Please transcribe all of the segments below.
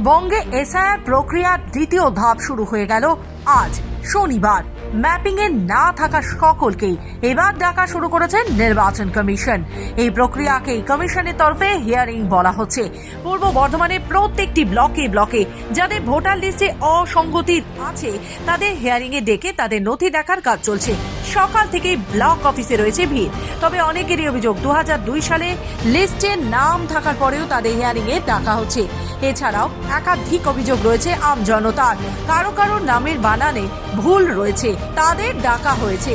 বঙ্গে এসআইআর প্রক্রিয়ার দ্বিতীয় ধাপ শুরু হয়ে গেল আজ শনিবার। ম্যাপিং এ না থাকা সকলকেই এবার ডাকা শুরু করেছেন নির্বাচন কমিশন। এই প্রক্রিয়াকেই কমিশনের তরফে হিয়ারিং বলা হচ্ছে। পূর্ব বর্ধমানের প্রত্যেকটি ব্লকে যাদের ভোটার লিস্টে অসঙ্গতি আছে তাদের হিয়ারিং এ ডেকে তাদের নথি দেখার কাজ চলছে। সকাল থেকেই ব্লক অফিসে রয়েছে ভিড়। তবে অনেকেরই অভিযোগ 2002 সালে লিস্টে নাম থাকার পরেও তাদের হিয়ারিং এ ডাকা হচ্ছে। এছাড়াও একাধিক অভিযোগ রয়েছে আম জনতার, কারো নামের বানানে ভুল রয়েছে, তাদের ডাকা হয়েছে।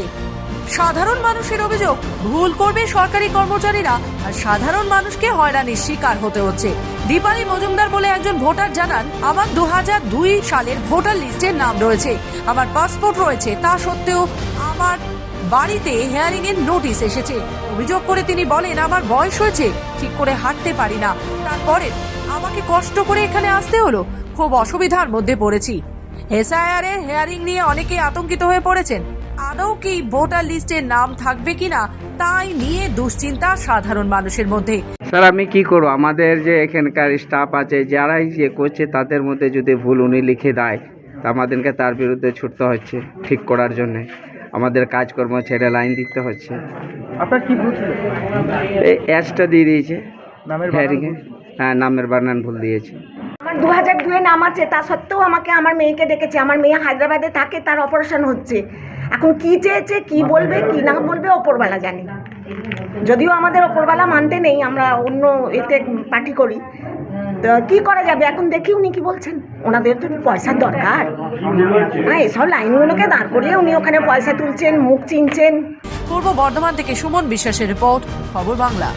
সাধারণ মানুষের অভিযোগ, ভুল করবে সরকারি কর্মচারীরা আর সাধারণ মানুষকে হয়রানির শিকার হতে হচ্ছে। দীপালি মজুমদার বলে একজন ভোটার জানান, আমার 2002 সালের ভোটার লিস্টে নাম রয়েছে, আমার পাসপোর্ট রয়েছে, তা সত্ত্বেও আমার বাড়িতে হিয়ারিং এর নোটিশ এসেছে। অভিযোগ করে তিনি বলেন, আমার বয়স হয়েছে, ঠিক করে হাঁটতে পারি না, তারপরে আমাকে কষ্ট করে এখানে আসতে হলো, খুব অসুবিধার মধ্যে পড়েছি। এসআইআর এর হিয়ারিং নিয়ে অনেকেই আতঙ্কিত হয়ে পড়েছেন। আদৌ কি ভোটার লিস্টে নাম থাকবে কিনা তাই নিয়ে দুশ্চিন্তা সাধারণ মানুষের মধ্যে। স্যার আমি কি করব, আমাদের যে এখানকার স্টাফ আছে যারাই যে করছে তাদের মধ্যে যদি ভুল উনি লিখে দেয় তা আমাদেরকে তার বিরুদ্ধে ছুটতে হচ্ছে ঠিক করার জন্য। আমাদের কাজকর্ম ছেড়ে লাইন দিতে হচ্ছে। আপনার কি ভুল ছিল? এই অ্যাজটা দিয়ে দিয়েছে নামের হিয়ারিংয়ে। হ্যাঁ, নামের বানান ভুল দিয়েছে। আমার 2002 নাম আছে, তা সত্ত্বেও আমাকে আমার মেয়েকে ডেকেছে। আমার মেয়ে হায়দ্রাবাদে থাকে, তার অপারেশন হচ্ছে। এখন কি চেয়েছে, কি বলবে কি না বলবে ওপরবেলা জানি। যদিও আমাদের ওপরবেলা মানতে নেই, আমরা অন্য এতে পার্টি করি, তো কি করা যাবে। এখন দেখি উনি কি বলছেন। ওনাদের তো পয়সার দরকার, হ্যাঁ, এসব লাইনগুলোকে দাঁড় করিয়ে উনি ওখানে পয়সা তুলছেন, মুখ চিনছেন। পূর্ব বর্ধমান থেকে সুমন বিশ্বাসের রিপোর্ট, খবর বাংলা।